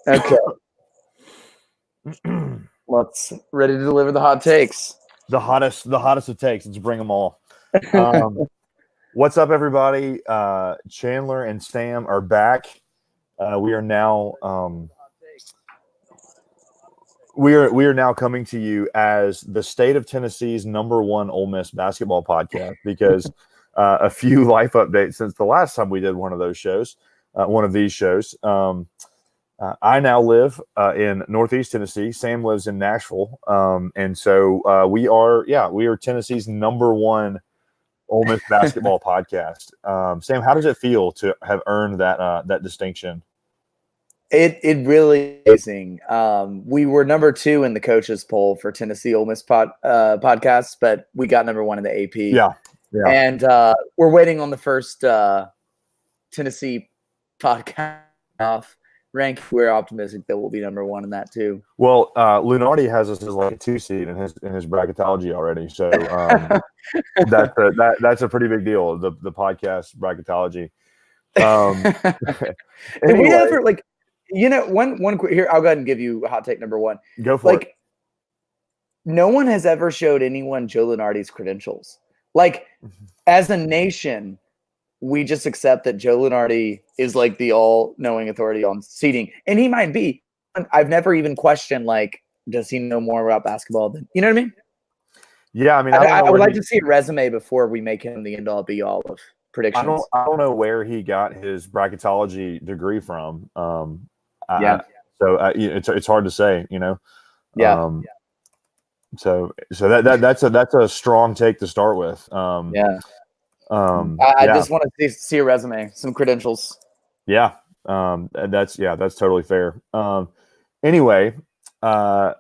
Okay. Let's ready to deliver the hot takes. The hottest of takes. Let's bring them all. What's up, everybody? Chandler and Sam are back. We are now we are now coming to you as the state of Tennessee's #1 Ole Miss basketball podcast because a few life updates since the last time we did one of these shows. I now live in Northeast Tennessee. Sam lives in Nashville, and so we are Tennessee's #1 Ole Miss basketball podcast. Sam, how does it feel to have earned that distinction? It really is amazing. We were #2 in the coaches poll for Tennessee Ole Miss podcasts, but we got #1 in the AP. Yeah. And we're waiting on the first Tennessee podcast off rank. We're optimistic that we'll be #1 in that too. Well, Lunardi has us as like a 2 seed in his bracketology already, so that's a pretty big deal. The podcast bracketology. Did we ever one quick here? I'll go ahead and give you hot take #1. Go for it. No one has ever showed anyone Joe Lunardi's credentials. As a nation, we just accept that Joe Lunardi is like the all-knowing authority on seeding, and he might be. I've never even questioned does he know more about basketball than you know what I mean? Yeah, I mean, I would like to see a resume before we make him the end-all be-all of predictions. I don't know where he got his bracketology degree from. It's hard to say, you know. Yeah. So that's a strong take to start with. I just want to see a resume, some credentials. Yeah. That's totally fair. Anyway, that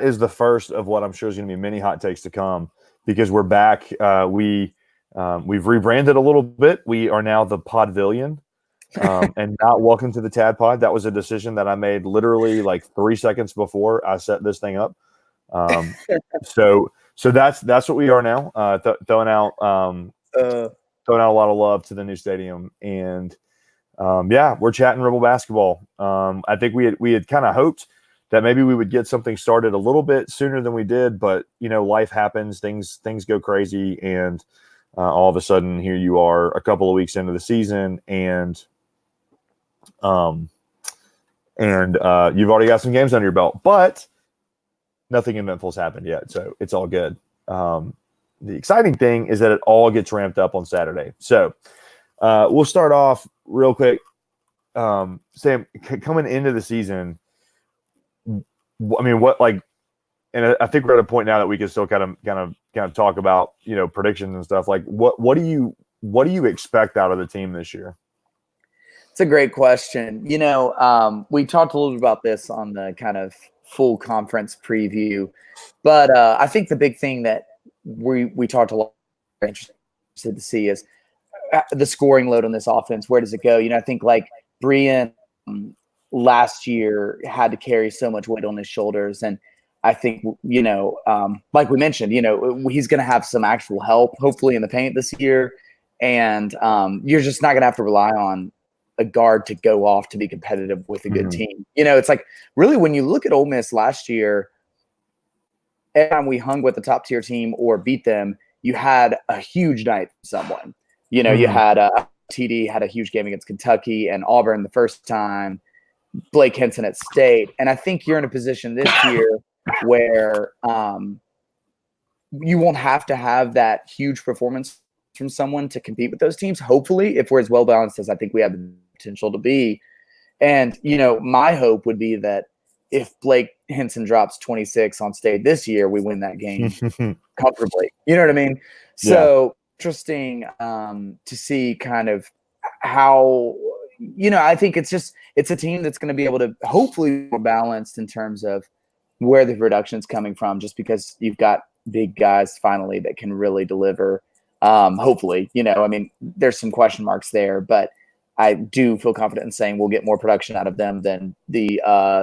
is the first of what I'm sure is going to be many hot takes to come because we're back. We've rebranded a little bit. We are now the Podvilion. And not welcome to the Tad Pod. That was a decision that I made literally 3 seconds before I set this thing up. So that's what we are now. Throwing out a lot of love to the new stadium, and we're chatting Rebel basketball. I think we had kind of hoped that maybe we would get something started a little bit sooner than we did, but life happens, things go crazy, and all of a sudden here you are a couple of weeks into the season, and you've already got some games under your belt, but nothing eventful's happened yet, so it's all good. The exciting thing is that it all gets ramped up on Saturday. So we'll start off real quick. Sam, coming into the season, I mean, and I think we're at a point now that we can still kind of talk about predictions and stuff. What do you expect out of the team this year? It's a great question. We talked a little bit about this on the kind of full conference preview, but I think the big thing that we talked a lot interested to see is the scoring load on this offense. Where does it go? I think Brian last year had to carry so much weight on his shoulders, and I think like we mentioned, he's going to have some actual help hopefully in the paint this year, and you're just not going to have to rely on a guard to go off to be competitive with a good team. It's really when you look at Ole Miss last year, every time we hung with the top tier team or beat them, you had a huge night from someone. You had TD had a huge game against Kentucky and Auburn the first time, Blake Henson at State. And I think you're in a position this year where you won't have to have that huge performance from someone to compete with those teams. Hopefully, if we're as well balanced as I think we have the potential to be. And, my hope would be that if Blake Henson drops 26 on State this year, we win that game comfortably. You know what I mean? So interesting to see kind of how, I think it's a team that's going to be able to hopefully be more balanced in terms of where the production's coming from, just because you've got big guys finally that can really deliver. Hopefully, there's some question marks there, but I do feel confident in saying we'll get more production out of them than the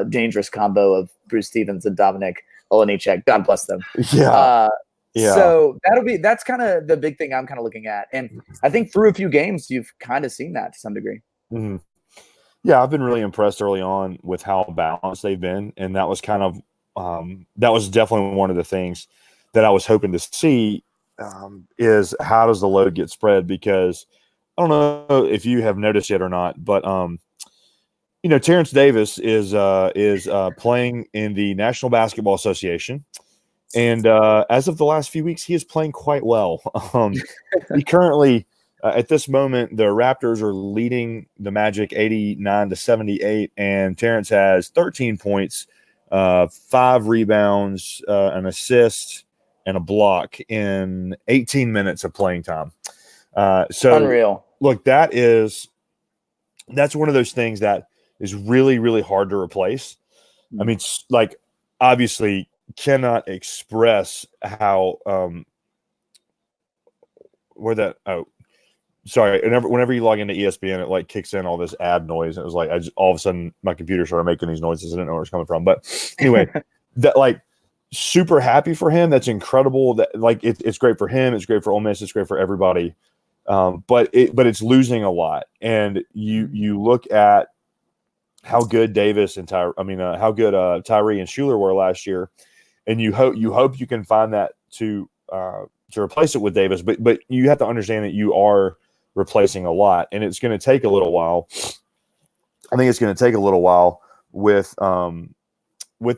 dangerous combo of Bruce Stevens and Dominic Olenichek. God bless them. Yeah. So that's kind of the big thing I'm kind of looking at. And I think through a few games, you've kind of seen that to some degree. Mm-hmm. Yeah, I've been really impressed early on with how balanced they've been, and that was kind of that was definitely one of the things that I was hoping to see is how does the load get spread? Because I don't know if you have noticed yet or not, but Terrence Davis is playing in the National Basketball Association, and as of the last few weeks, he is playing quite well. He currently, at this moment, the Raptors are leading the Magic 89-78, and Terrence has 13 points, 5 rebounds, an assist, and a block in 18 minutes of playing time. So, Unreal. look, that's one of those things that is really, really hard to replace. I mean, like, obviously cannot express how sorry. Whenever you log into ESPN, it like kicks in all this ad noise. And it was like all of a sudden my computer started making these noises. I didn't know where it's coming from. But anyway, that like super happy for him. That's incredible. That like it's great for him. It's great for Ole Miss. It's great for everybody. But it's losing a lot. And you look at how good Davis and how good Tyree and Schuler were last year, and you hope you can find that to replace it with Davis. But you have to understand that you are replacing a lot, and it's going to take a little while. I think it's going to take a little while with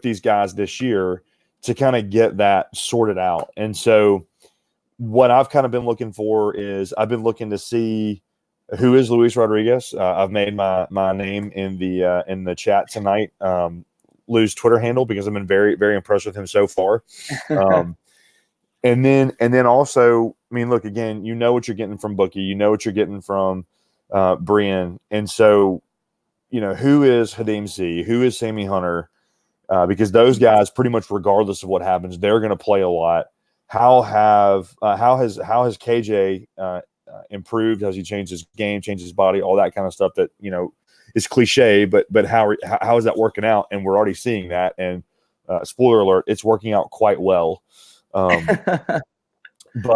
these guys this year to kind of get that sorted out. And so what I've kind of been looking for is I've been looking to see who is Luis Rodriguez. I've made my name in the chat tonight, Lou's Twitter handle, because I've been very, very impressed with him so far. And then also, I mean, look, again, you know what you're getting from Bookie, you know what you're getting from Brian, and so who is Hadim C, who is Sammy Hunter, because those guys, pretty much regardless of what happens, they're going to play a lot. How has KJ improved? Has he changed his game, changed his body, all that kind of stuff that is cliche, but how is that working out? And we're already seeing that. And spoiler alert, it's working out quite well. But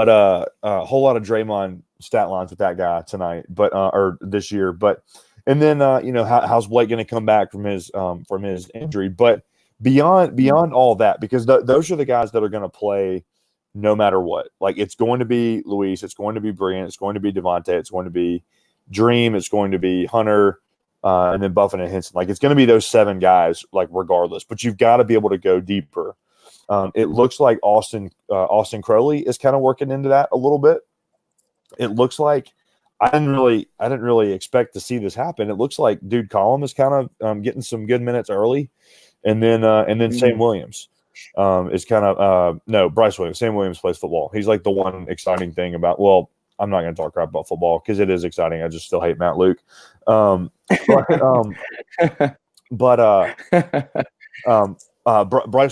a whole lot of Draymond stat lines with that guy tonight, or this year. But and then how's Blake going to come back from his injury? But beyond all that, because those are the guys that are going to play no matter what. Like, it's going to be Luis, it's going to be Brian, it's going to be Devontae, it's going to be Dream, it's going to be Hunter, and then Buffett and Henson. Like, it's going to be those 7 guys, like, regardless. But you've got to be able to go deeper. It looks like Austin Crowley is kind of working into that a little bit. It looks like I didn't really expect to see this happen. It looks like Dude Collum is kind of getting some good minutes early, and then Sam Williams is kind of no, Bryce Williams. Sam Williams plays football. He's like the one exciting thing about. Well, I'm not going to talk crap about football because it is exciting. I just still hate Matt Luke. Bryce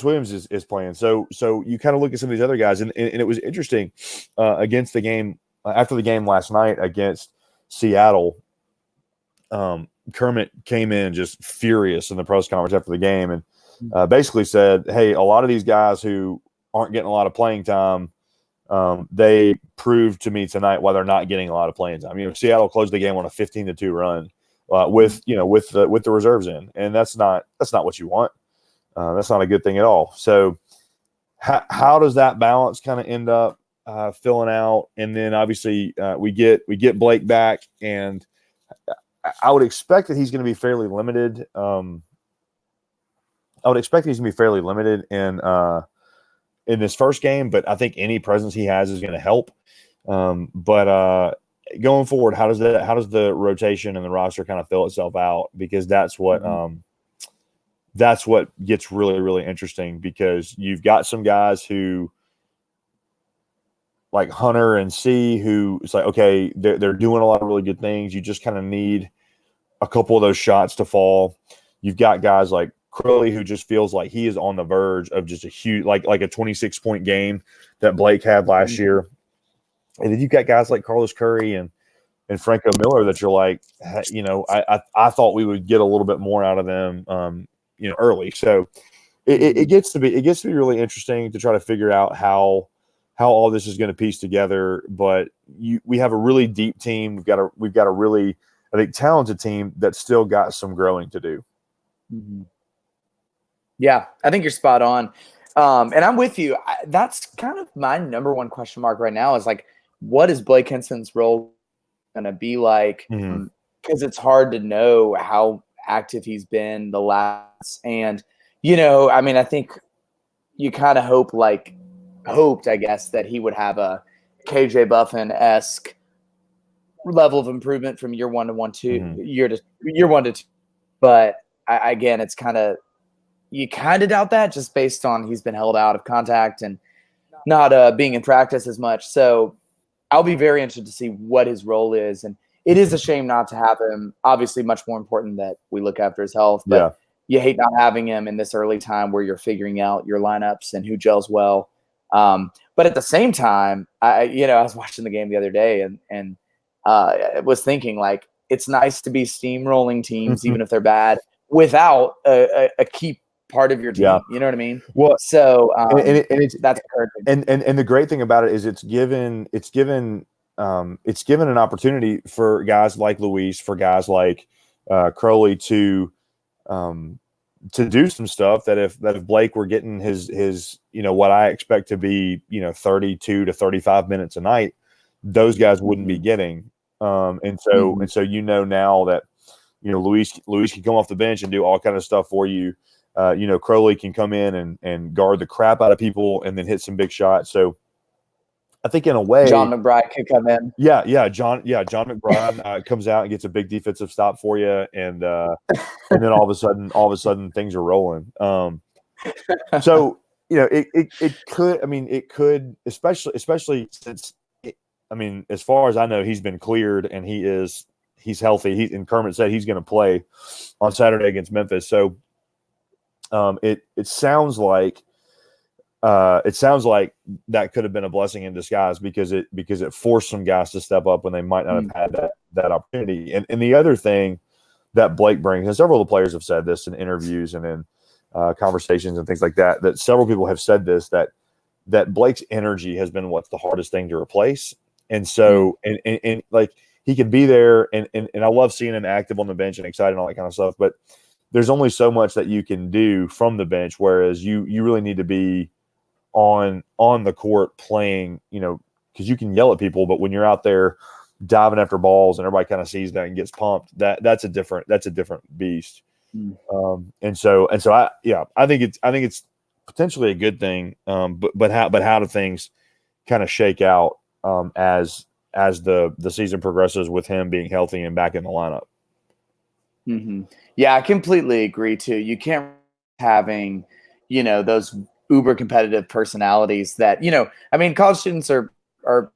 Williams is playing. So you kind of look at some of these other guys, and it was interesting against the game after the game last night against Seattle. Kermit came in just furious in the press conference after the game and basically said, "Hey, a lot of these guys who aren't getting a lot of playing time, they proved to me tonight why they're not getting a lot of playing time." Seattle closed the game on a 15-2 run with the reserves in, and that's not what you want. That's not a good thing at all. So how does that balance kind of end up filling out? And then obviously we get Blake back, and I would expect that he's going to be fairly limited. I would expect he's going to be fairly limited in this first game, but I think any presence he has is going to help. But going forward, how does the rotation and the roster kind of fill itself out? Because that's what gets really, really interesting, because you've got some guys who, like Hunter and C, who it's like, okay, they're doing a lot of really good things. You just kind of need a couple of those shots to fall. You've got guys like Crowley, who just feels like he is on the verge of just a huge, like a 26-point game that Blake had last year. And then you've got guys like Carlos Curry and Franco Miller that you're like, I thought we would get a little bit more out of them, early. So it gets to be really interesting to try to figure out how all this is going to piece together. But we have a really deep team. We've got a really talented team that's still got some growing to do. Mm-hmm. Yeah, I think you're spot on. And I'm with you. That's kind of my number one question mark right now is like, what is Blake Henson's role going to be like? Because it's hard to know how active he's been the last. And, I mean, I think you kind of hoped, I guess, that he would have a KJ Buffin-esque level of improvement from year 1 to 1-2, year 1 to 2. But again, it's you kind of doubt that just based on he's been held out of contact and not being in practice as much. So I'll be very interested to see what his role is. And it is a shame not to have him. Obviously, much more important that we look after his health. But you hate not having him in this early time where you're figuring out your lineups and who gels well. But at the same time, I was watching the game the other day and was thinking, like, it's nice to be steamrolling teams, even if they're bad, without a key part of your team. You know what I mean? Well, so that's encouraging. And the great thing about it is it's given an opportunity for guys like Luis, for guys like Crowley to do some stuff that if Blake were getting his what I expect to be 32 to 35 minutes a night, those guys wouldn't be getting. And so now that Luis can come off the bench and do all kind of stuff for you. Crowley can come in and guard the crap out of people and then hit some big shots. So I think in a way, John McBride could come in. John McBride comes out and gets a big defensive stop for you, and then all of a sudden things are rolling. So it could, especially since as far as I know, he's been cleared and he's healthy. And Kermit said he's going to play on Saturday against Memphis. So it sounds like that could have been a blessing in disguise because it forced some guys to step up when they might not have had that opportunity. And the other thing that Blake brings, and several of the players have said this in interviews and in conversations and things like that, that several people have said this, that Blake's energy has been what's the hardest thing to replace. And so, and like he can be there and I love seeing him active on the bench and excited and all that kind of stuff, but there's only so much that you can do from the bench, whereas you really need to be on the court playing, because you can yell at people, but when you're out there diving after balls and everybody kind of sees that and gets pumped, that's a different beast. And so I think it's potentially a good thing. But how do things kind of shake out as the season progresses with him being healthy and back in the lineup? Yeah, I completely agree too. You can't having, those uber competitive personalities that, college students are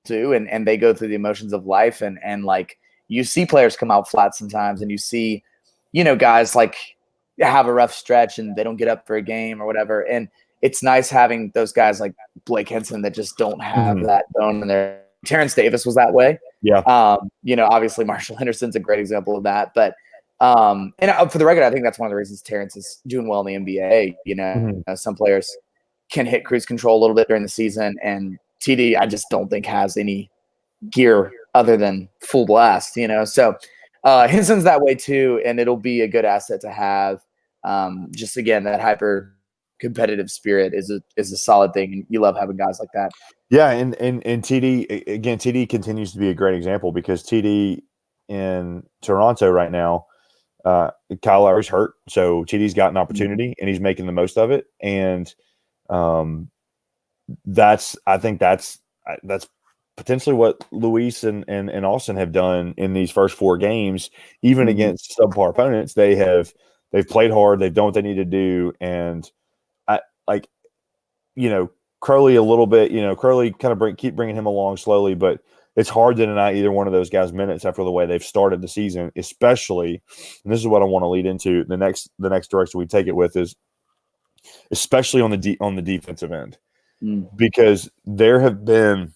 too, and they go through the emotions of life and like you see players come out flat sometimes and you see, guys like have a rough stretch and they don't get up for a game or whatever. And it's nice having those guys like Blake Henson that just don't have that bone in there. Terrence Davis was that way. Yeah. Obviously Marshall Henderson's a great example of that, but and for the record, I think that's one of the reasons Terrence is doing well in the NBA. Some players can hit cruise control a little bit during the season, and TD, I just don't think has any gear other than full blast. So Henson's that way too, and it'll be a good asset to have. Just again, that hyper competitive spirit is a solid thing, and you love having guys like that. Yeah, and TD continues to be a great example because TD in Toronto right now. Kyle Lowry's hurt, so TD's got an opportunity and he's making the most of it. And I think that's potentially what Luis and Austin have done in these first 4 games, even against subpar opponents. They've played hard, they've done what they need to do, and Crowley a little bit. Crowley kind of keep bringing him along slowly, but it's hard to deny either one of those guys minutes after the way they've started the season, especially, and this is what I want to lead into the next direction we take it with is especially on the defensive end, because there have been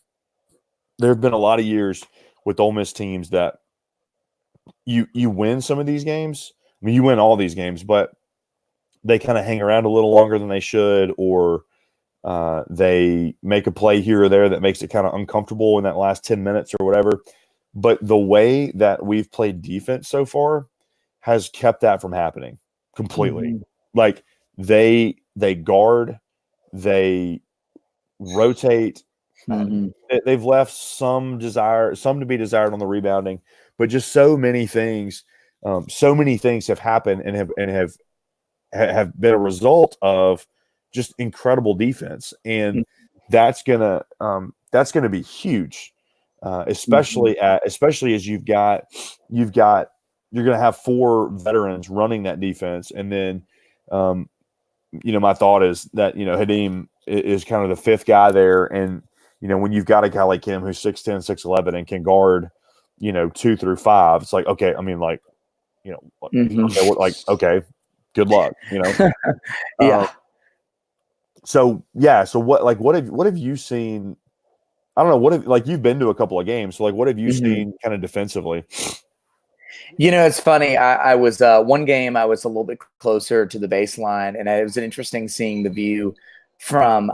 a lot of years with Ole Miss teams that you win some of these games. I mean, you win all these games, but they kind of hang around a little longer than they should, or they make a play here or there that makes it kind of uncomfortable in that last 10 minutes or whatever. but the way that we've played defense so far has kept that from happening completely. Mhm. Like they guard, they rotate. Mhm. They've left some to be desired on the rebounding, but just so many things have happened and have been a result of just incredible defense, and that's gonna be huge, especially as you're gonna have 4 veterans running that defense, and then my thought is that Hadim is kind of the 5th guy there, and when you've got a guy like him who's 6'10", 6'11", and can guard 2 through 5, it's like, okay, I mean, like, okay, we're like, okay, good luck, Yeah. So what have you seen? I don't know, you've been to a couple of games, so like what have you seen kind of defensively? It's funny. I was one game I was a little bit closer to the baseline, and it was interesting seeing the view from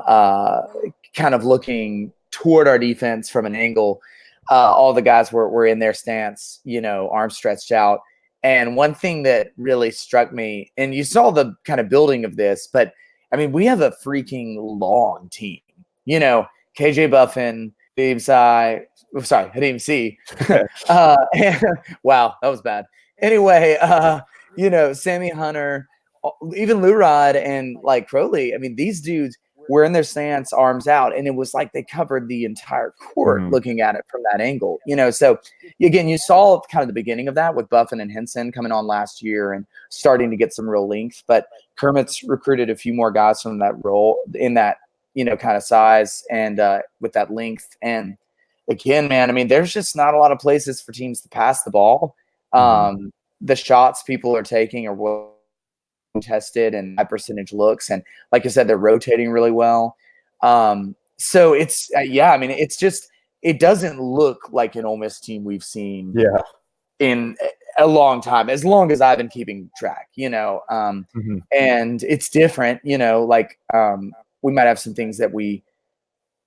kind of looking toward our defense from an angle. All the guys were in their stance, arms stretched out. And one thing that really struck me, and you saw the kind of building of this, but I mean, we have a freaking long team. KJ Buffin, Hadim C. Wow, that was bad. Anyway, Sammy Hunter, even Lou Rod and like Crowley. I mean, these dudes were in their stance, arms out, and it was like they covered the entire court looking at it from that angle. So again, you saw kind of the beginning of that with Buffin and Henson coming on last year and starting to get some real length. But Kermit's recruited a few more guys from that role in that kind of size and with that length. And again, man, I mean, there's just not a lot of places for teams to pass the ball. The shots people are taking are well tested and high percentage looks. And like I said, they're rotating really well. So it's, I mean, it's just, it doesn't look like an Ole Miss team we've seen in a long time, as long as I've been keeping track, and it's different, we might have some things that we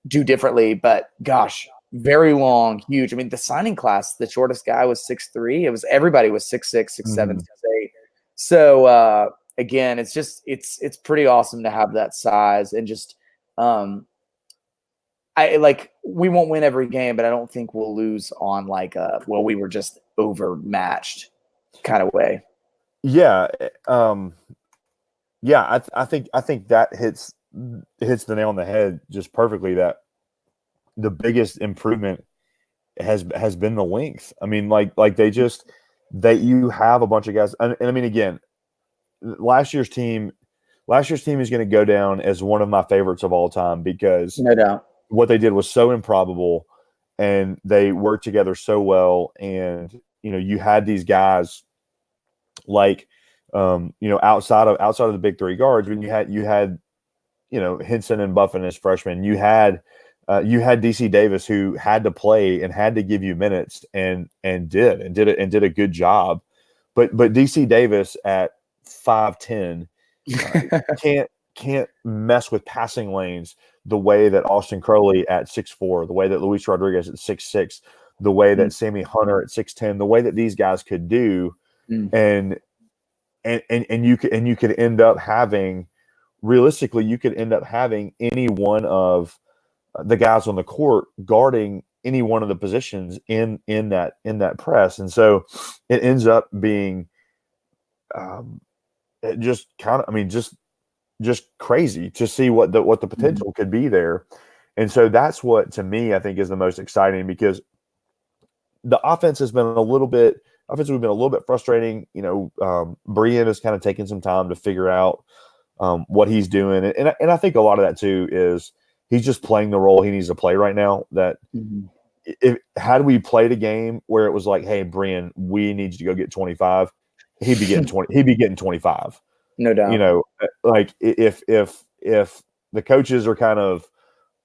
do differently, but gosh, very long, huge. I mean, the signing class, the shortest guy was 6'3". Everybody was 6'6", 6'7", 6'8". So again, it's just it's pretty awesome to have that size and just we won't win every game, but I don't think we'll lose on we were just overmatched kind of way. Yeah. I think that hits the nail on the head just perfectly, that the biggest improvement has been the length. I mean, you have a bunch of guys, and I mean, again, last year's team is going to go down as one of my favorites of all time, because no doubt what they did was so improbable and they worked together so well. And you had these guys like outside of the big 3 guards, when you had Henson and Buffin as freshmen, you had DC Davis, who had to play and had to give you minutes and did a good job. But DC Davis at 5'10" can't mess with passing lanes the way that Austin Crowley at 6'4", the way that Luis Rodriguez at 6'6", the way that Sammy Hunter at 6'10", the way that these guys could do, and you could end up having, realistically, you could end up having any one of the guys on the court guarding any one of the positions in that press. And so it ends up being just kind of, I mean, just crazy to see what the potential could be there. And so that's what, to me, I think is the most exciting, because the offense has been a little bit frustrating. Brian has kind of taken some time to figure out what he's doing. And I think a lot of that too is he's just playing the role he needs to play right now. That had we played a game where it was like, hey, Brian, we need you to go get 25, he'd be getting 20. He'd be getting 25. No doubt. Like if the coaches are kind of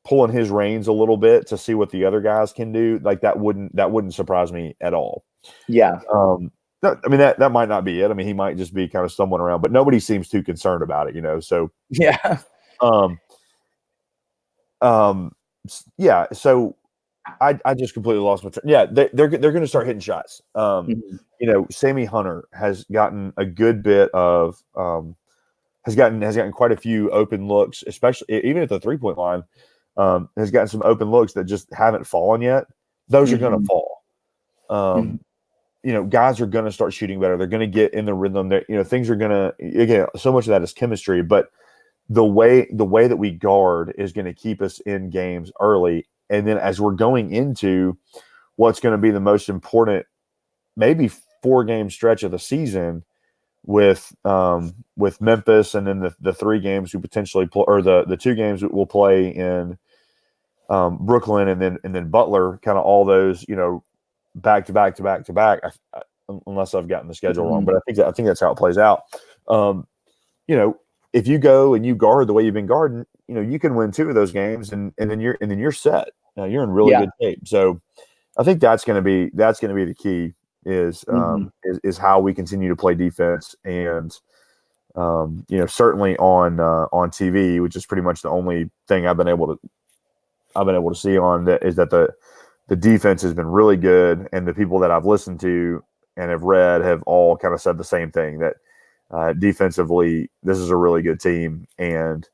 pulling his reins a little bit to see what the other guys can do, like that wouldn't surprise me at all. Yeah. I mean, that might not be it. I mean, he might just be kind of stumbling around, but nobody seems too concerned about it, so. Yeah. Yeah. So I just completely lost my train. Yeah, they're going to start hitting shots. Mhm. You know, Sammy Hunter has gotten a good bit of has gotten quite a few open looks, especially even at the 3-point line. Has gotten some open looks that just haven't fallen yet. Those are going to Mhm. fall. Mhm. You know, guys are going to start shooting better. They're going to get in the rhythm. That you know, things are going to again. So much of that is chemistry, but the way that we guard is going to keep us in games early, and then as we're going into what's going to be the most important, maybe 4-game stretch of the season with Memphis, and then the 3 games we potentially play, or the 2 games that we'll play in Brooklyn, and then Butler, kind of all those, you know, back to back to back to back. Unless I've gotten the schedule wrong, Mhm. but I think that's how it plays out. You know, if you go and you guard the way you've been guarding, you know, you can win 2 of those games, and then you're set. You're in really Yeah. good shape. So I think that's going to be the key Mhm. is how we continue to play defense, and you know, certainly on TV, which is pretty much the only thing I've been able to see on that, is that the defense has been really good, and the people that I've listened to and have read have all kind of said the same thing, that defensively this is a really good team, and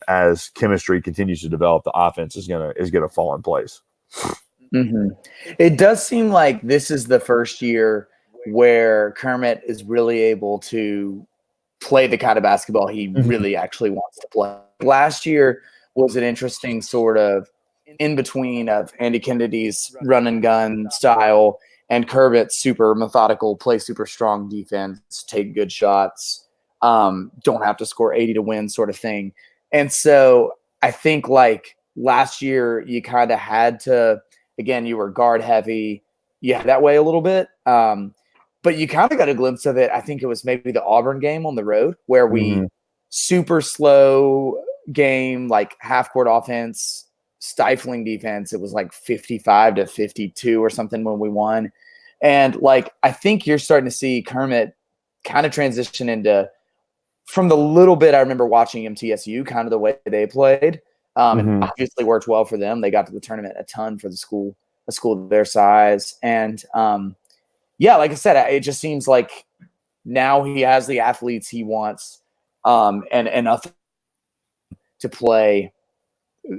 as chemistry continues to develop, the offense is gonna fall in place. Mhm. It does seem like this is the first year where Kermit is really able to play the kind of basketball he Mhm. really actually wants to play. Last year was an interesting sort of in between of Andy Kennedy's run and gun style and Kermit's super methodical, play super strong defense, take good shots, don't have to score 80 to win sort of thing. And so I think like last year you kind of had to, again, you were guard heavy. Yeah, that way a little bit. But you kind of got a glimpse of it. I think it was maybe the Auburn game on the road where we Mhm. super slow game, like half court offense, stifling defense. It was like 55 to 52 or something when we won. And like, I think you're starting to see Kermit kind of transition into, from the little bit I remember watching MTSU, kind of the way they played. And Mhm. obviously worked well for them. They got to the tournament a ton for a school of their size. And yeah, like I said, it just seems like now he has the athletes he wants, and enough to play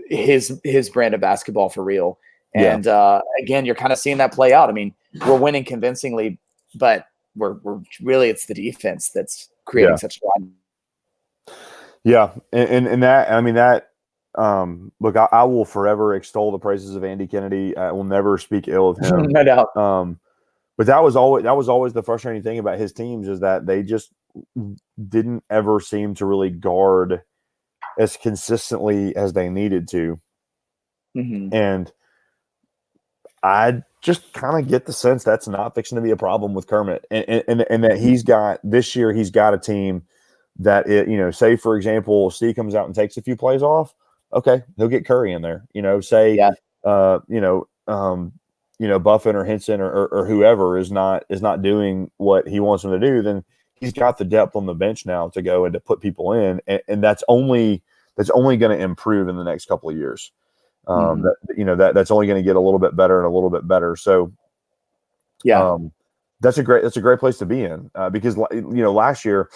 his brand of basketball for real. Yeah. And again, you're kind of seeing that play out. I mean, we're winning convincingly, but we're really, it's the defense that's creating Yeah. such a lot. Yeah. And that, I mean, that, look, I will forever extol the praises of Andy Kennedy. I will never speak ill of him. No doubt. But that was always the frustrating thing about his teams, is that they just didn't ever seem to really guard as consistently as they needed to. Mm-hmm. And I just kind of get the sense that's not fixing to be a problem with Kermit, and that he's got this year, he's got a team that you know, say for example, Steve comes out and takes a few plays off. Okay, he'll get Curry in there. You know, say Yeah. uh, you know, um, Buffin or Henson or whoever is not doing what he wants them to do, then he's got the depth on the bench now to go and to put people in, and that's only going to improve in the next couple of years. Mm-hmm. That's only going to get a little bit better and a little bit better. So Yeah. um, that's a great place to be in, because last year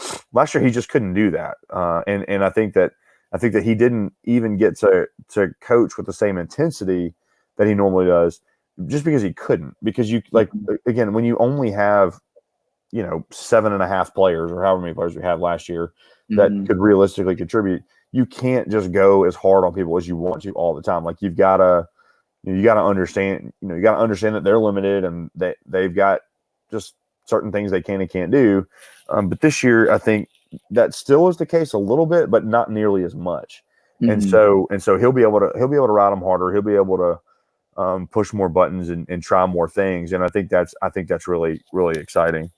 he just couldn't do that, and I think that he didn't even get to coach with the same intensity that he normally does, just because he couldn't. Because you, like, Mm-hmm. again, when you only have 7.5 players, or however many players we had last year, that Mm-hmm. could realistically contribute, you can't just go as hard on people as you want to all the time. Like, you gotta understand, that they're limited, and that they've got just certain things they can and can't do. But this year, I think that still is the case a little bit, but not nearly as much. And Mm-hmm. so he'll be able to ride them harder. He'll be able to push more buttons and try more things. And I think that's really, really exciting.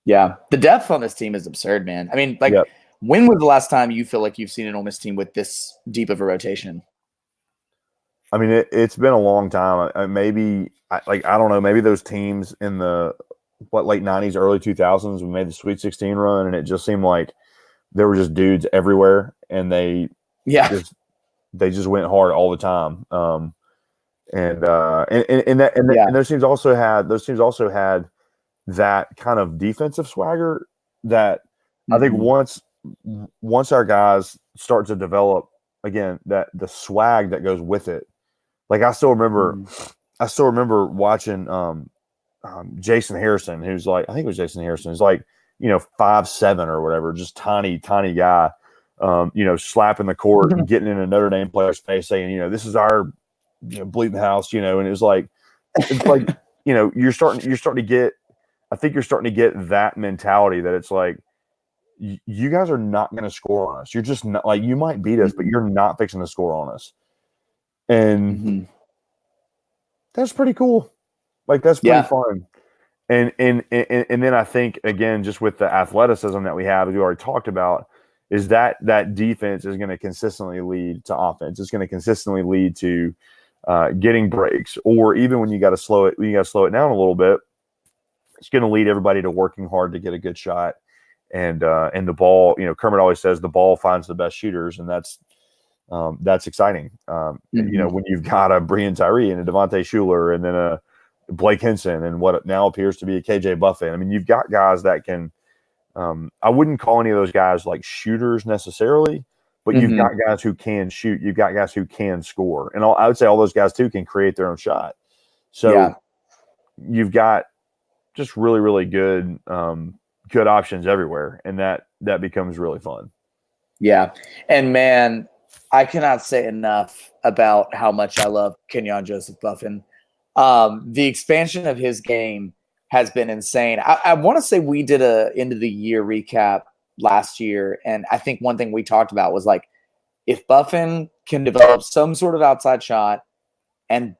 Yeah. The depth on this team is absurd, man. I mean, like, Yeah. when was the last time you feel like you've seen an Ole Miss team with this deep of a rotation? I mean, it's been a long time. I don't know, maybe those teams in the late '90s, early 2000s, we made the Sweet 16 run, and it just seemed like there were just dudes everywhere, and Yeah. they just went hard all the time. And those teams also had that kind of defensive swagger that I think once our guys start to develop again, that the swag that goes with it. Like I still remember watching Jason Harrison, who's like, I think it was Jason Harrison, who's like, 5'7" or whatever, just tiny guy, slapping the court and getting in a Notre Dame player's face saying, this is our bleeding house, and it was like, you're starting to get, I think you're starting to get that mentality that it's like, you guys are not going to score on us. You're just not, like, you might beat us, but you're not fixing to score on us. And that's pretty cool. Like, that's pretty fun. And then I think, again, just with the athleticism that we have, as we already talked about, is that defense is going to consistently lead to offense. It's going to consistently lead to getting breaks, or even when you got to slow it down a little bit, it's going to lead everybody to working hard to get a good shot. And the ball, Kermit always says the ball finds the best shooters, and that's exciting. When you've got a Breon Tyree and a Devontae Shuler and then a Blake Henson and what now appears to be a KJ Buffett. I mean, you've got guys that can. I wouldn't call any of those guys like shooters necessarily, but you've got guys who can shoot. You've got guys who can score, and I would say all those guys too can create their own shot. So you've got just really, really good options everywhere, and that becomes really fun. Yeah, and man, I cannot say enough about how much I love Kenyon Joseph Buffin. The expansion of his game has been insane. I want to say we did a end of the year recap last year, and I think one thing we talked about was like, if Buffin can develop some sort of outside shot and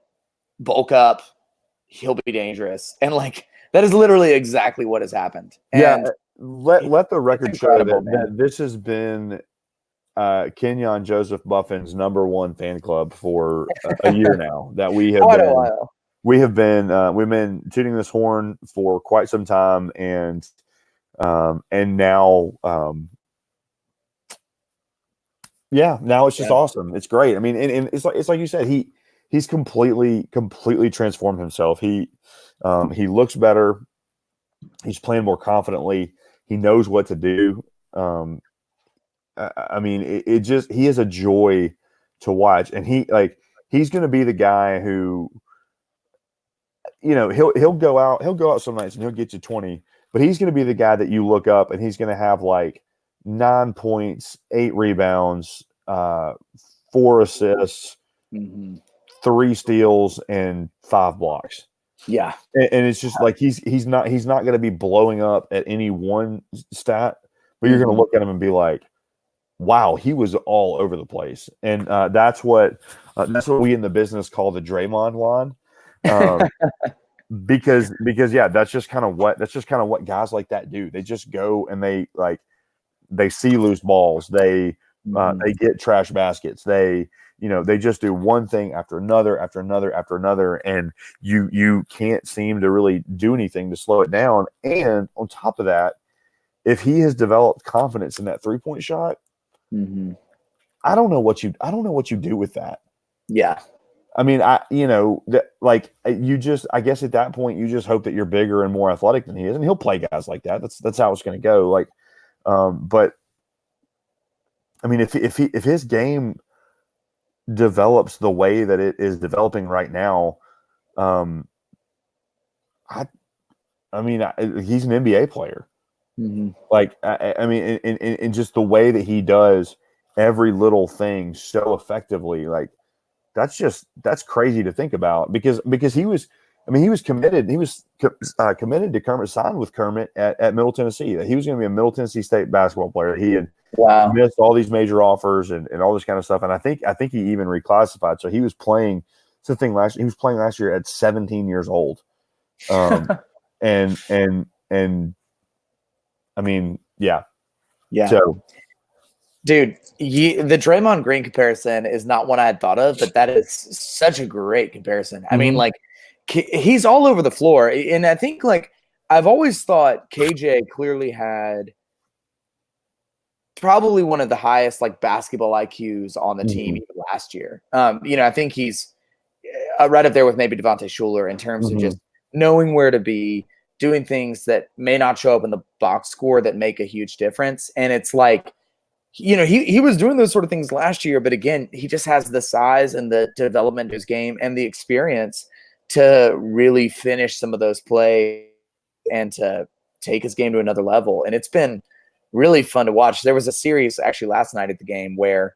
bulk up, he'll be dangerous. And like, that is literally exactly what has happened. And let the record show that this has been Kenyon Joseph Buffin's #1 fan club for a year now. That we've been tooting this horn for quite some time, and now now it's just awesome. It's great. I mean, and it's like you said, he's completely transformed himself. He looks better. He's playing more confidently. He knows what to do. I mean, he is a joy to watch, and he's going to be the guy who, he'll go out some nights and he'll get you 20, but he's going to be the guy that you look up and he's going to have like 9 points, 8 rebounds, 4 assists, 3 steals, and 5 blocks. Yeah. And it's just like he's not going to be blowing up at any one stat, but you're going to look at him and be like, wow, he was all over the place. And that's what we in the business call the Draymond line. Because that's just kind of what guys like that do. They just go and they see loose balls. They get trash baskets. They just do one thing after another, and you can't seem to really do anything to slow it down. And on top of that, if he has developed confidence in that 3-point shot, I don't know what you do with that. Yeah. I mean, I guess at that point you just hope that you're bigger and more athletic than he is, and he'll play guys like that. That's how it's going to go. Like, but I mean, if his game develops the way that it is developing right now, I mean, he's an NBA player. Like, I mean, in just the way that he does every little thing so effectively, like that's crazy to think about because he was committed. He was committed to Kermit, signed with Kermit at Middle Tennessee. That he was going to be a Middle Tennessee State basketball player. He had missed all these major offers and all this kind of stuff. And I think he even reclassified. So he was playing. It's the thing last year. He was playing last year at 17 years old. And I mean, yeah. So, dude, the Draymond Green comparison is not one I had thought of, but that is such a great comparison. I mean, like, he's all over the floor. And I think, like, I've always thought KJ clearly had probably one of the highest, like, basketball IQs on the team even last year. I think he's right up there with maybe Devontae Shuler in terms of just knowing where to be, doing things that may not show up in the box score that make a huge difference. And it's like, you know, he was doing those sort of things last year, but again, he just has the size and the development of his game and the experience to really finish some of those plays and to take his game to another level. And it's been really fun to watch. There was a series actually last night at the game where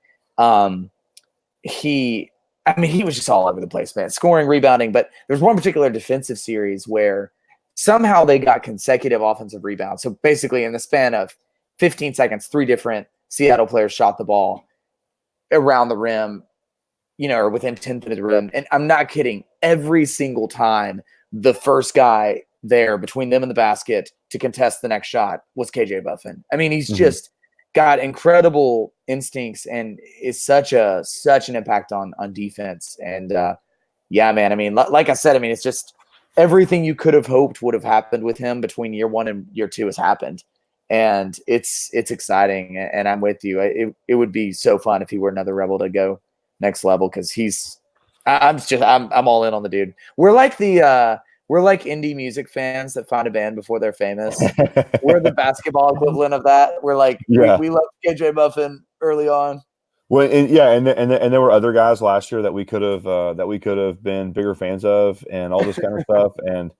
he was just all over the place, man, scoring, rebounding. But there's one particular defensive series where somehow they got consecutive offensive rebounds. So basically in the span of 15 seconds, 3 different Seattle players shot the ball around the rim, you know, or within 10 feet of the rim. And I'm not kidding. Every single time the first guy there between them and the basket to contest the next shot was KJ Buffin. I mean, he's just got incredible instincts and is such an impact on defense. And yeah, man, I mean, like I said, I mean, it's just everything you could have hoped would have happened with him between year 1 and year 2 has happened. And it's exciting. And I'm with you. It would be so fun if he were another Rebel to go next level. Cause I'm all in on the dude. We're like indie music fans that find a band before they're famous. We're the basketball equivalent of that. We're like, we love KJ Buffin early on. Well, and there were other guys last year that we could have been bigger fans of, and all this kind of stuff, and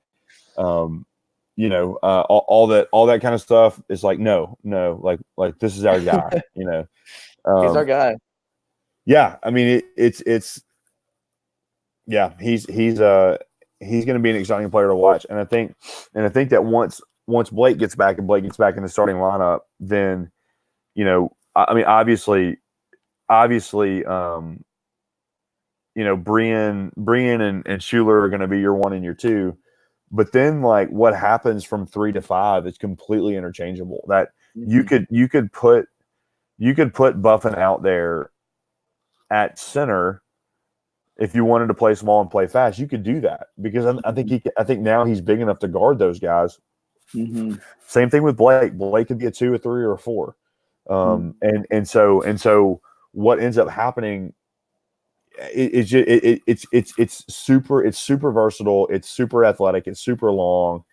you know, all that kind of stuff is like no, like this is our guy, you know, he's our guy. Yeah, I mean it's yeah, he's going to be an exciting player to watch, and I think that once Blake gets back in the starting lineup, then, you know, I mean obviously, you know, Brian and Shuler are going to be your 1 and your 2, but then like what happens from 3 to 5 is completely interchangeable. That you could put Buffin out there at center. If you wanted to play small and play fast, you could do that, because I think now he's big enough to guard those guys. Same thing with Blake. Blake could be a 2, a 3, or a 4. And so what ends up happening is it's super versatile. It's super athletic. It's super long,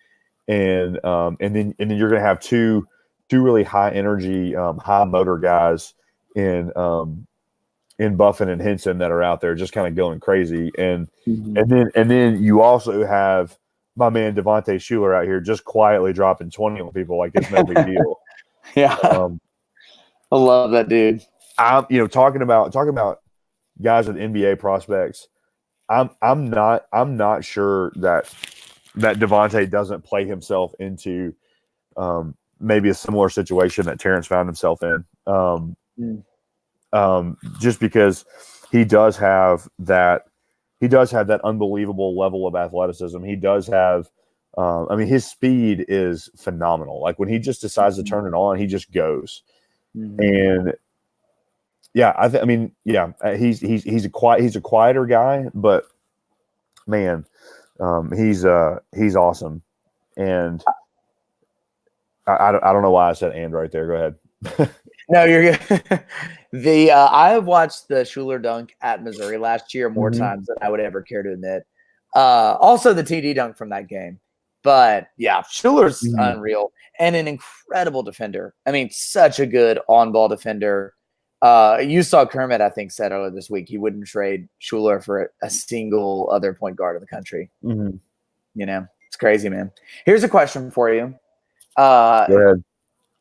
and then you're going to have two really high energy, high motor guys in Buffin and Henson that are out there just kind of going crazy. And then you also have my man Devontae Shuler out here just quietly dropping 20 on people like it's no big deal. Yeah. I love that dude. Talking about guys with NBA prospects, I'm not sure that Devontae doesn't play himself into maybe a similar situation that Terrence found himself in. Just because he does have that unbelievable level of athleticism. He does have, I mean, his speed is phenomenal. Like when he just decides to turn it on, he just goes. And yeah, he's a quieter guy, but man, he's awesome. And I don't know why I said "and" right there. Go ahead. No, you're good. I have watched the Shuler dunk at Missouri last year more times than I would ever care to admit. Also the TD dunk from that game. But yeah, Shuler's unreal and an incredible defender. I mean, such a good on-ball defender. You saw Kermit, I think, said earlier this week he wouldn't trade Shuler for a single other point guard in the country. You know, it's crazy, man. Here's a question for you. Go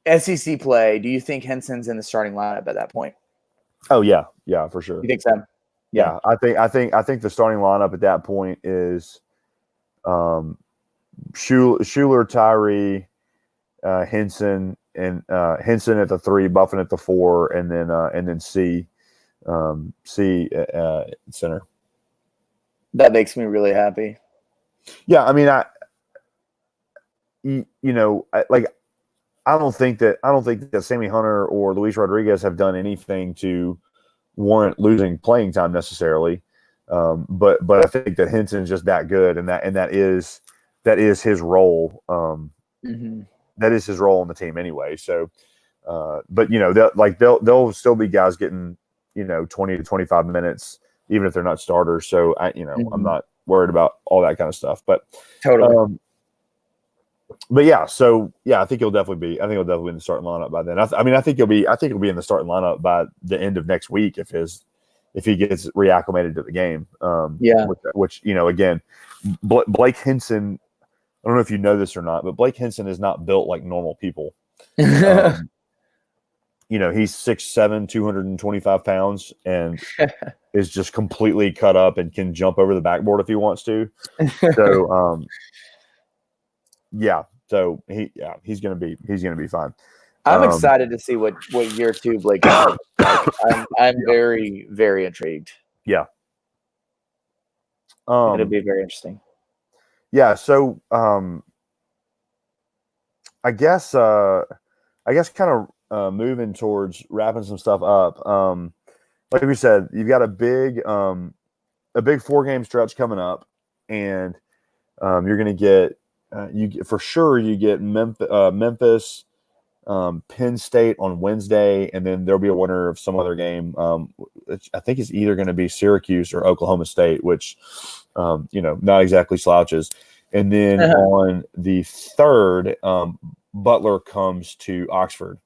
ahead. SEC play, do you think Henson's in the starting lineup at that point? Oh yeah, for sure. You think so? Yeah, I think the starting lineup at that point is Shuler, Tyree, Henson, and Henson at the 3, Buffin at the 4, and then C center. That makes me really happy. Yeah, I mean, I don't think that Sammy Hunter or Luis Rodriguez have done anything to warrant losing playing time necessarily. But I think that Henson's just that good, and that is his role. That is his role on the team anyway. So, but they'll still be guys getting 20 to 25 minutes even if they're not starters. So I'm not worried about all that kind of stuff. But Totally. But yeah, so yeah, I think he'll definitely be. I think he'll definitely be in the starting lineup by then. I think he'll be. I think he'll be in the starting lineup by the end of next week if he gets reacclimated to the game. Which again, Blake Henson. I don't know if you know this or not, but Blake Henson is not built like normal people. He's 6'7", 225 pounds, and is just completely cut up and can jump over the backboard if he wants to. So, so he's gonna be fine. I'm excited to see what year 2 Blake Henson looks like. I'm very, very intrigued. Yeah. It'll be very interesting. Yeah. So, I guess kind of moving towards wrapping some stuff up. Like we said, you've got a big 4-game stretch coming up, and you're going to get you get Memphis, Penn State on Wednesday, and then there'll be a winner of some other game. I think it's either going to be Syracuse or Oklahoma State, which not exactly slouches. And then on the 3rd, Butler comes to Oxford.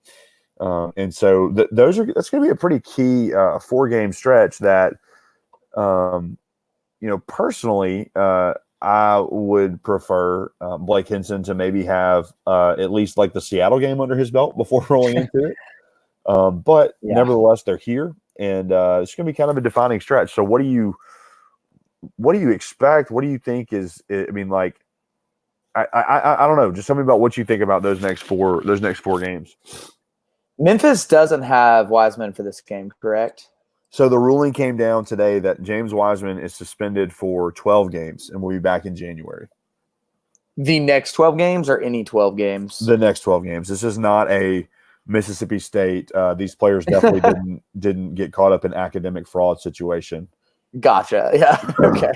And so that's going to be a pretty key 4-game stretch that, personally, I would prefer Blake Henson to maybe have at least like the Seattle game under his belt before rolling into it. But nevertheless, they're here, and it's going to be kind of a defining stretch. So what do you expect? What do you think is? I mean, like, I don't know. Just tell me about what you think about those next four games. Memphis doesn't have Wiseman for this game, correct? So the ruling came down today that James Wiseman is suspended for 12 games and will be back in January. The next 12 games or any 12 games? The next 12 games. This is not a Mississippi State. These players definitely didn't get caught up in academic fraud situation. Gotcha. Yeah. Okay.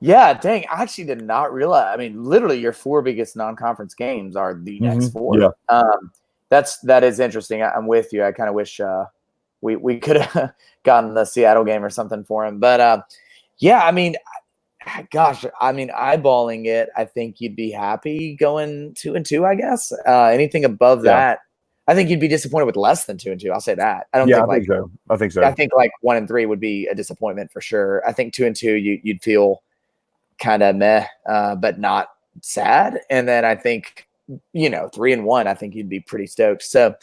Yeah. Dang. I actually did not realize. I mean, literally, your 4 biggest non-conference games are the next 4. Yeah. That is interesting. I'm with you. I kind of wish we could have gotten the Seattle game or something for him. But I mean, gosh, I mean, eyeballing it, I think you'd be happy going 2-2. I guess anything above that, I think you'd be disappointed with less than 2-2. I'll say that. I think so. I think so. I think like 1-3 would be a disappointment for sure. I think 2-2, you'd feel kind of meh, but not sad. And then I think 3-1, I think you'd be pretty stoked. So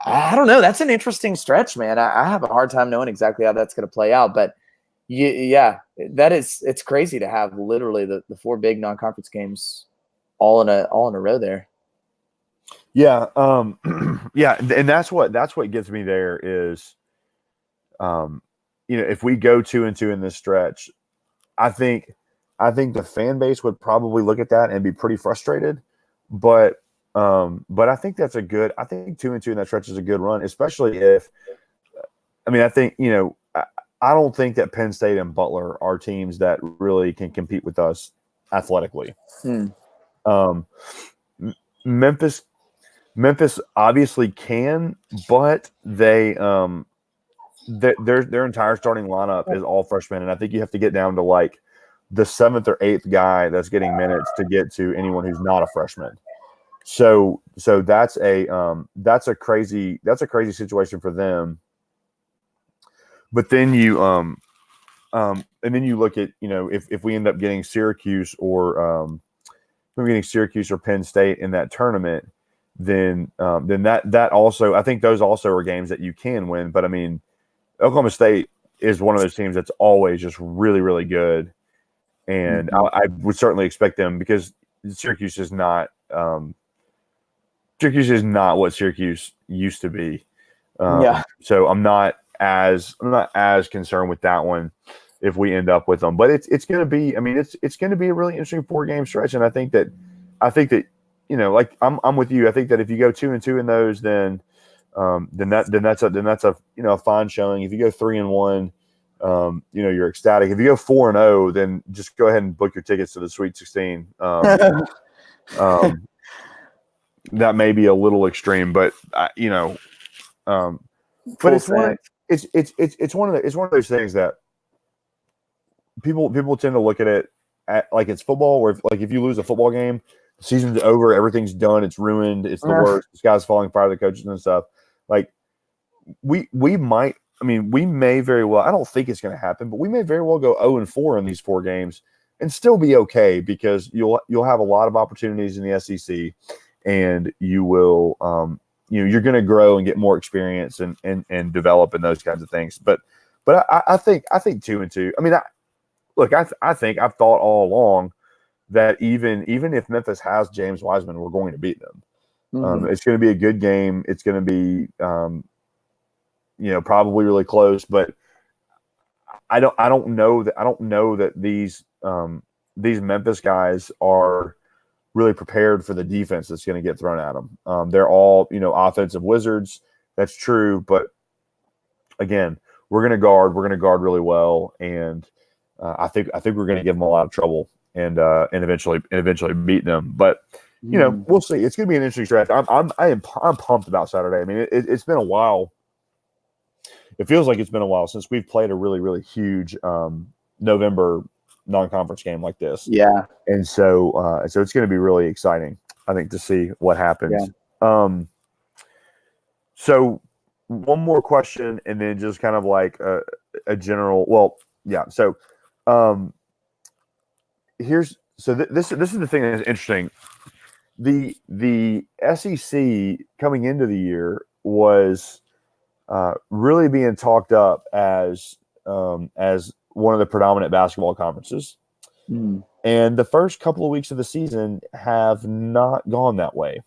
I don't know. That's an interesting stretch, man. I have a hard time knowing exactly how that's going to play out, but it's crazy to have literally the 4 big non-conference games all in a row there. Yeah. Yeah. And that's what gets me there is, if we go 2-2 in this stretch, I think the fan base would probably look at that and be pretty frustrated, but I think that's I think 2-2 in that stretch is a good run, especially if, I think, I don't think that Penn State and Butler are teams that really can compete with us athletically. Memphis obviously can, but their entire starting lineup is all freshmen, and I think you have to get down to like the 7th or 8th guy that's getting minutes to get to anyone who's not a freshman. So that's a crazy situation for them. But then you and then you look at if we end up getting Syracuse or Penn State in that tournament, then that also, I think those also are games that you can win. But I mean, Oklahoma State is one of those teams that's always just really, really good, and I would certainly expect them, because Syracuse is not what Syracuse used to be. So I'm not as concerned with that one if we end up with them. But it's going to be, it's going to be a really interesting 4-game stretch, and I think that like I'm with you. I think that if you go 2-2 in those, then that's a fine showing. If you go 3-1, you're ecstatic. If you go 4-0, then just go ahead and book your tickets to the Sweet 16. That may be a little extreme, but but it's one of those things that people tend to look at it like it's football, where if you lose a football game, the season's over, everything's done, it's ruined, it's the worst, the sky's falling, fire the coaches and stuff. Like we might, I mean, we may very well, I don't think it's going to happen, but we may very well go 0-4 in these 4 games and still be okay, because you'll have a lot of opportunities in the SEC, and you will you're going to grow and get more experience and develop in those kinds of things. But I think 2-2. I mean, I think I've thought all along that even if Memphis has James Wiseman, we're going to beat them. It's going to be a good game. It's going to be probably really close, but I don't know that these Memphis guys are really prepared for the defense that's going to get thrown at them. They're all, offensive wizards. That's true. But again, we're going to guard really well. And I think we're going to give them a lot of trouble and eventually beat them. But, we'll see. It's going to be an interesting stretch. I'm pumped about Saturday. I mean, it's been a while. It feels like it's been a while since we've played a really, really huge November non-conference game like this. Yeah. And so it's going to be really exciting, I think, to see what happens. Yeah. So one more question, and then just kind of like a general. Well, yeah. So this is the thing that's interesting. The SEC coming into the year was really being talked up as one of the predominant basketball conferences. And the first couple of weeks of the season have not gone that way.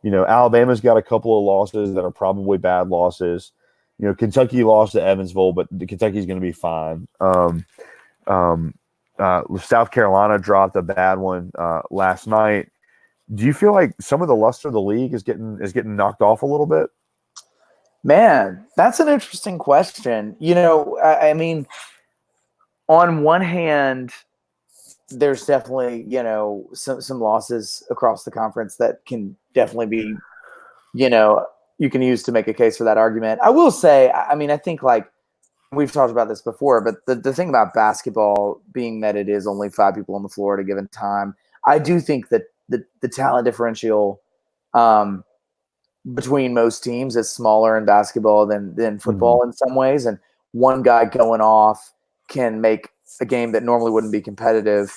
Alabama's got a couple of losses that are probably bad losses. Kentucky lost to Evansville, but Kentucky's going to be fine. South Carolina dropped a bad one last night. Do you feel like some of the luster of the league is getting knocked off a little bit? Man, that's an interesting question. I mean, on one hand, there's definitely, some losses across the conference that can definitely be, you can use to make a case for that argument. I will say, I mean, I think like we've talked about this before, but the thing about basketball being that it is only 5 people on the floor at a given time, I do think that the talent differential between most teams is smaller in basketball than football in some ways. And one guy going off can make a game that normally wouldn't be competitive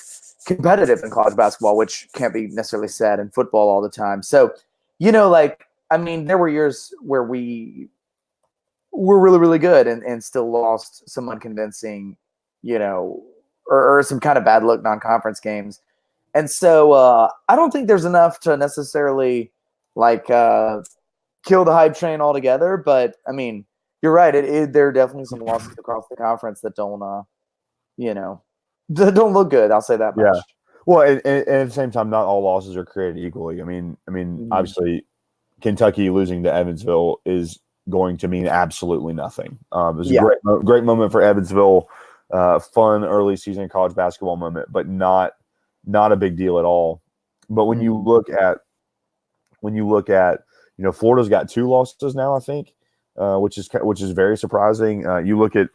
in college basketball, which can't be necessarily said in football all the time. So, I mean, there were years where we were really, really good and still lost some unconvincing, or some kind of bad look non-conference games. And so I don't think there's enough to necessarily kill the hype train altogether. But I mean, you're right. There are definitely some losses across the conference that don't look good. I'll say that much. Yeah. Well, and at the same time, not all losses are created equally. I mean, obviously, Kentucky losing to Evansville is going to mean absolutely nothing. It was a great moment for Evansville. Fun early season college basketball moment, but not a big deal at all. But when you look at Florida's got 2 losses now, I think, which is very surprising. You look at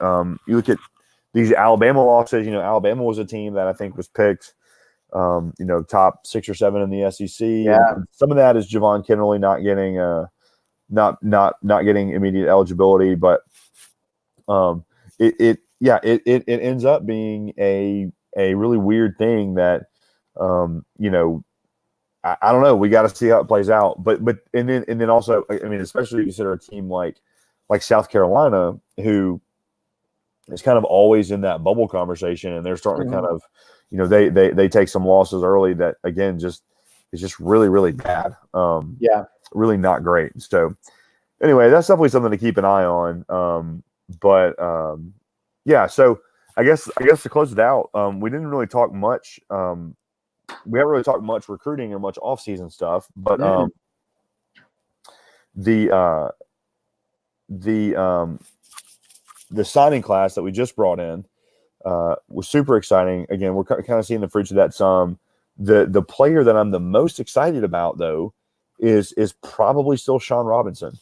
these Alabama losses. Alabama was a team that I think was picked, top 6 or 7 in the SEC. Yeah. And some of that is Javon Kennerly not getting immediate eligibility, but it ends up being a really weird thing that I don't know. We got to see how it plays out. But then also, I mean, especially consider a team like South Carolina, who is kind of always in that bubble conversation, and they're starting to kind of, they take some losses early that again is just really, really bad. Really not great. So anyway, that's definitely something to keep an eye on. So I guess to close it out, we didn't really talk much. We haven't really talked much recruiting or much off-season stuff, but the signing class that we just brought in was super exciting. Again, we're kind of seeing the fruits of that some. The player that I'm the most excited about, though, is probably still Sean Robinson.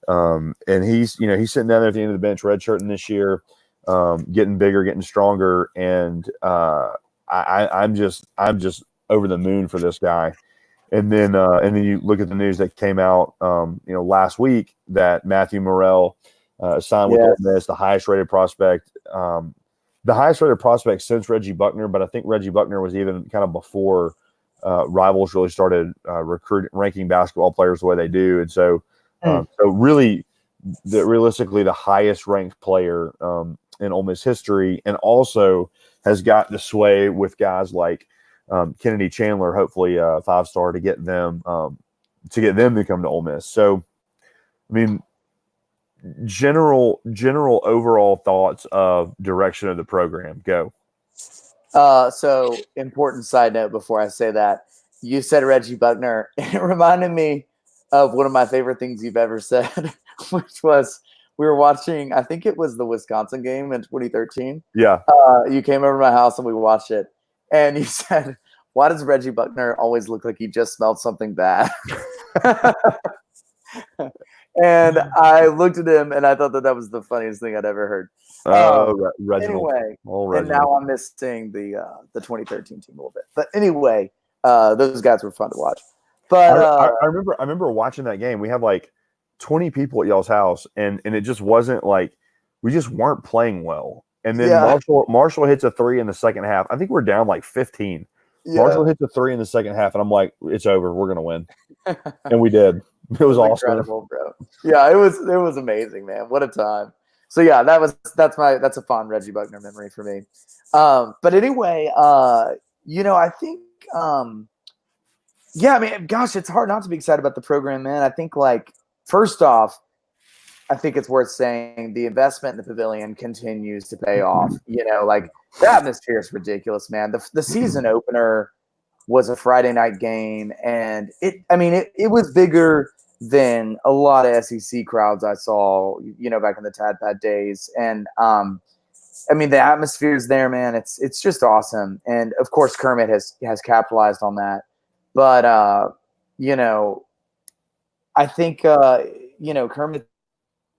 And he's sitting down there at the end of the bench, redshirting this year. getting bigger, getting stronger, and I'm just over the moon for this guy. And then you look at the news that came out, last week that Matthew Morrell signed with Ole Miss, the highest rated prospect since Reggie Buckner. But I think Reggie Buckner was even kind of before rivals really started ranking basketball players the way they do. And so really, realistically, the highest ranked player in Ole Miss history, and also has got the sway with guys like Kennedy Chandler, hopefully a 5-star, to get them to come to Ole Miss. So, I mean, general overall thoughts of direction of the program. Go. So important side note before I say that, you said Reggie Buckner. It reminded me of one of my favorite things you've ever said, which was we were watching, I think it was the Wisconsin game in 2013. Yeah. You came over to my house and we watched it. And you said, why does Reggie Buckner always look like he just smelled something bad? And I looked at him and I thought that was the funniest thing I'd ever heard. Anyway, and now I'm missing the 2013 team a little bit. But anyway, those guys were fun to watch. But I remember watching that game. We had like 20 people at y'all's house, and it just wasn't like we just weren't playing well. And then Marshall hits a 3 in the second half. I think we're down like 15. Yeah. Marshall hits a 3 in the second half, and I'm like, it's over. We're gonna win, and we did. It was awesome, incredible, bro. Yeah, it was amazing, man. What a time. So yeah, that's a fond Reggie Buckner memory for me. But anyway, I think, I mean, gosh, it's hard not to be excited about the program, man. I think, like, first off, I think it's worth saying the investment in the Podvilion continues to pay off. Like, the atmosphere is ridiculous, man. The season opener was a Friday night game, and it was bigger than a lot of SEC crowds I saw, back in the Tad Pad days. And the atmosphere's there, man. It's just awesome. And of course, Kermit has capitalized on that. But I think Kermit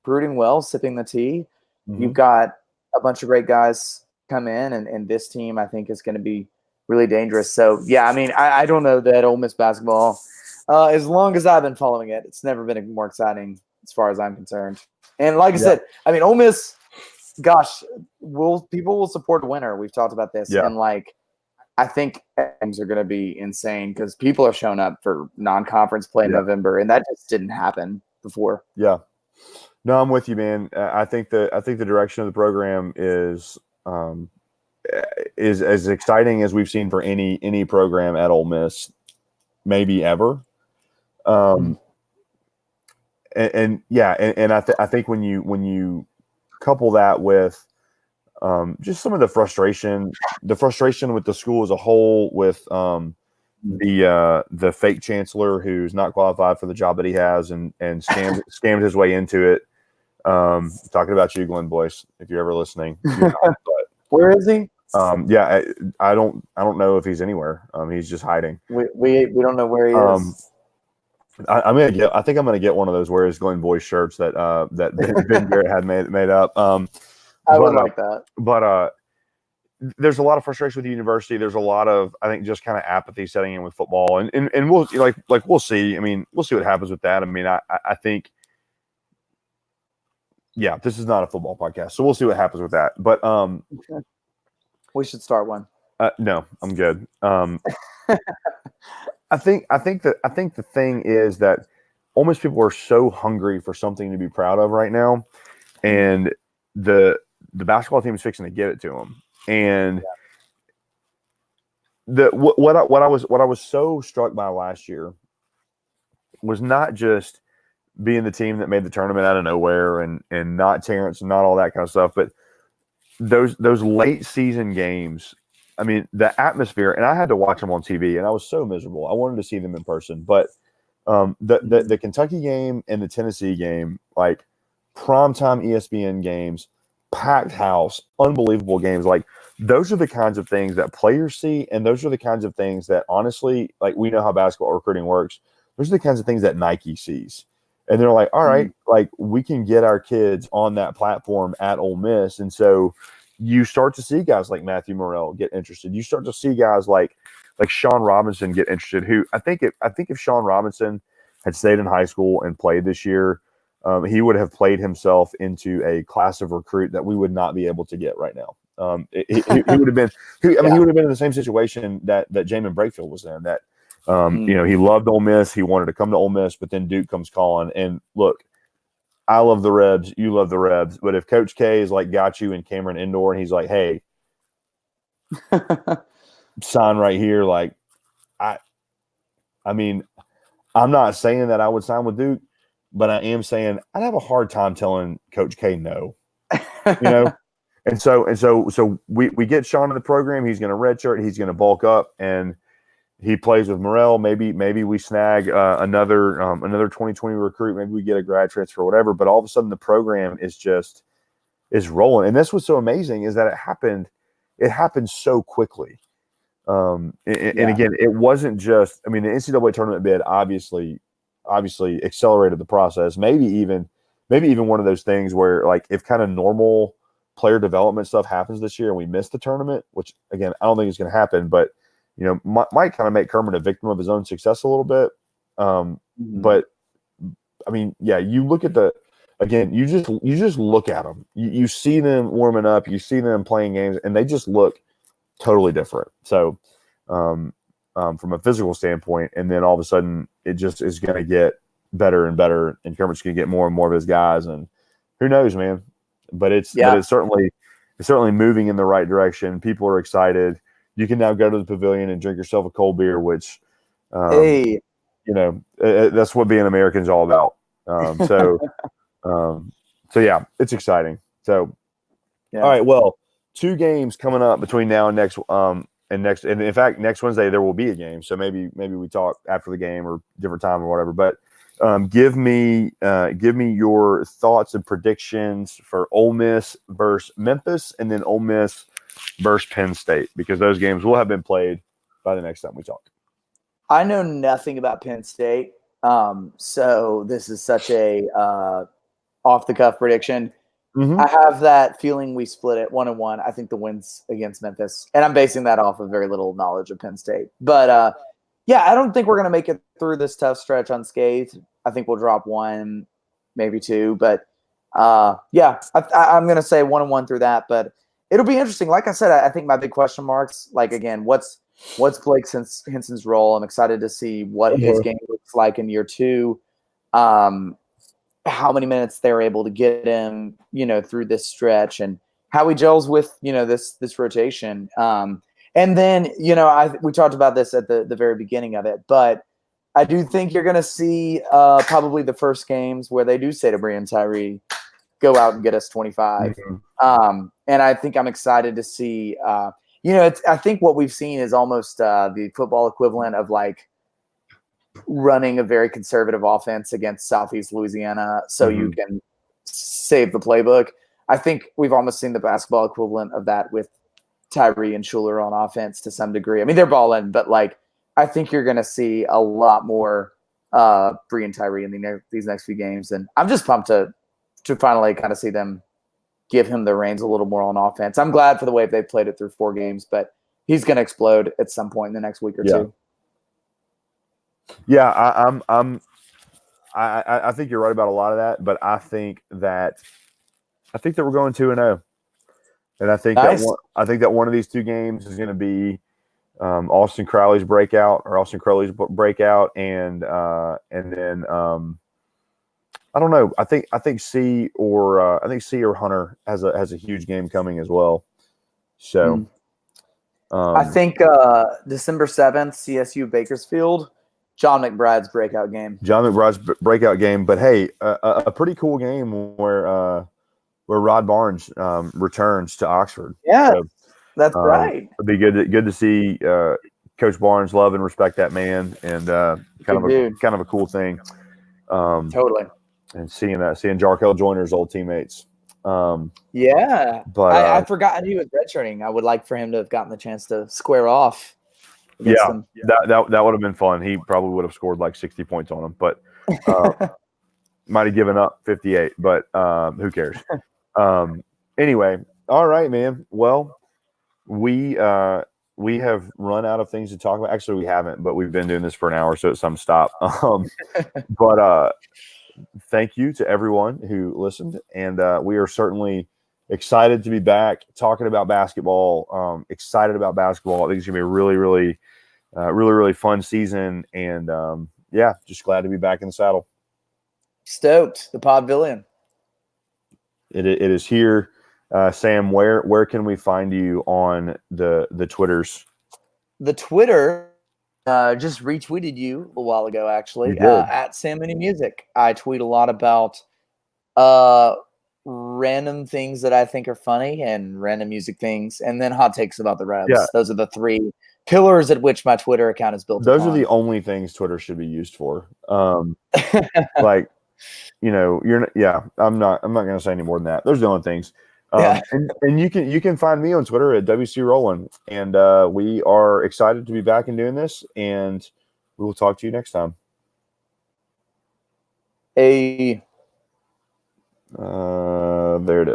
brewing well, sipping the tea. Mm-hmm. You've got a bunch of great guys come in, and this team I think is going to be really dangerous. So yeah, I mean, I don't know that Ole Miss basketball, as long as I've been following it, it's never been more exciting as far as I'm concerned. And like I said, I mean, Ole Miss, gosh, people will support a winner. We've talked about this, and like, I think games are going to be insane because people are showing up for non-conference play in November, and that just didn't happen before. Yeah, no, I'm with you, man. I think the direction of the program is as exciting as we've seen for any program at Ole Miss, maybe ever. I think when you couple that with just some of the frustration with the school as a whole, with the fake chancellor who's not qualified for the job that he has and scammed his way into it. Talking about you, Glenn Boyce, if you're ever listening. Where is he? I don't know if he's anywhere. He's just hiding. We don't know where he is. I think I'm gonna get one of those "Where is Glenn Boyce" shirts that Ben Garrett had made up. I would like that. But there's a lot of frustration with the university. There's a lot of, I think, just kind of apathy setting in with football, and we'll we'll see. I mean, we'll see what happens with that. I mean, I think, this is not a football podcast, so we'll see what happens with that. But we should start one. No, I'm good. I think the thing is that Ole Miss people are so hungry for something to be proud of right now, and the basketball team is fixing to get it to them. And what I was so struck by last year was not just being the team that made the tournament out of nowhere and not Terrence and not all that kind of stuff, but those late season games. I mean, the atmosphere, and I had to watch them on TV, and I was so miserable. I wanted to see them in person, but the Kentucky game and the Tennessee game, like primetime ESPN games, packed house, unbelievable games. Like, those are the kinds of things that players see, and those are the kinds of things that, honestly, like, we know how basketball recruiting works. Those are the kinds of things that Nike sees. And they're like, all right, like we can get our kids on that platform at Ole Miss. And so you start to see guys like Matthew Morrell get interested. You start to see guys like Sean Robinson get interested, who I think if Sean Robinson had stayed in high school and played this year, he would have played himself into a class of recruit that we would not be able to get right now. He would have been, he would have been in the same situation that Jamin Brakefield was in, that, he loved Ole Miss. He wanted to come to Ole Miss, but then Duke comes calling. And look, I love the Rebs. You love the Rebs. But if Coach K is like got you in Cameron Indoor and he's like, hey, sign right here. Like, I mean, I'm not saying that I would sign with Duke, but I am saying I'd have a hard time telling Coach K no. And so we get Sean in the program. He's going to redshirt. He's going to bulk up, and he plays with Morrell. Maybe we snag another 2020 recruit. Maybe we get a grad transfer or whatever. But all of a sudden, the program is rolling. And this was so amazing is that it happened so quickly. And again, it wasn't just. I mean, the NCAA tournament bid obviously accelerated the process. Maybe even one of those things where, like, if kind of normal player development stuff happens this year and we miss the tournament, which again I don't think is going to happen, but might kind of make Kermit a victim of his own success a little bit. But I mean, yeah, you look at you just look at them. You see them warming up, you see them playing games, and they just look totally different. So from a physical standpoint, and then all of a sudden it just is going to get better and better, and Kermit's going to get more and more of his guys, and who knows, man. But it's certainly moving in the right direction. People are excited. You can now go to the Pavilion and drink yourself a cold beer, which, that's what being American is all about. So yeah, it's exciting. So, all right, well, 2 games coming up between now and next, and in fact, next Wednesday there will be a game. So maybe we talk after the game or different time or whatever. But give me your thoughts and predictions for Ole Miss versus Memphis, and then Ole Miss versus Penn State, because those games will have been played by the next time we talk. I know nothing about Penn State, so this is such a off-the-cuff prediction. I have that feeling we split it 1-1. I think the wins against Memphis, and I'm basing that off of very little knowledge of Penn State. But I don't think we're going to make it through this tough stretch unscathed. I think we'll drop 1, maybe 2. But I'm going to say 1-1 through that. But it'll be interesting. Like I said, I think my big question marks, like, again, what's Blake Henson's role? I'm excited to see what his game looks like in year 2. How many minutes they're able to get him, through this stretch, and how he gels with, this rotation. And then, we talked about this at the very beginning of it, but I do think you're going to see probably the first games where they do say to Brian Tyree, go out and get us 25. And I think I'm excited to see, I think what we've seen is almost the football equivalent of like running a very conservative offense against Southeast Louisiana so you can save the playbook. I think we've almost seen the basketball equivalent of that with Tyree and Schuler on offense to some degree. I mean, they're balling, but like, I think you're going to see a lot more Bree and Tyree in these next few games. And I'm just pumped to finally kind of see them give him the reins a little more on offense. I'm glad for the way they've played it through 4 games, but he's going to explode at some point in the next week or 2. Yeah, I think you're right about a lot of that, but I think that we're going 2-0, and I think that one of these 2 games is going to be Austin Crowley's breakout, and then I don't know. I think C or Hunter has a huge game coming as well. So I think December 7th, CSU Bakersfield. John McBride's breakout game. But hey, a pretty cool game where Rod Barnes returns to Oxford. Yeah, so, that's right. It'd be good to see Coach Barnes love and respect that man, and kind of a cool thing. Totally. And seeing Jarkel Joyner's old teammates. But I forgot he was redshirting. I would like for him to have gotten the chance to square off. That would have been fun. He probably would have scored like 60 points on him. But might have given up 58, but who cares? Anyway, all right, man. Well, we have run out of things to talk about. Actually, we haven't, but we've been doing this for an hour, so it's some stop. But thank you to everyone who listened, and we are certainly excited to be back talking about basketball. Excited about basketball. I think it's gonna be a really, really, really fun season, and yeah, just glad to be back in the saddle. Stoked. The Podvilion. It is here. Sam, where can we find you on the Twitters? The Twitter just retweeted you a while ago, actually, at Sam Mini Music. I tweet a lot about random things that I think are funny and random music things, and then hot takes about the Revs. Yeah. Those are the three pillars at which my Twitter account is built Those upon. are the only things Twitter should be used for. Like, you know, I'm not going to say any more than that. Those are the only things. And you can find me on Twitter at WC Roland, and we are excited to be back and doing this, and we will talk to you next time. There it is.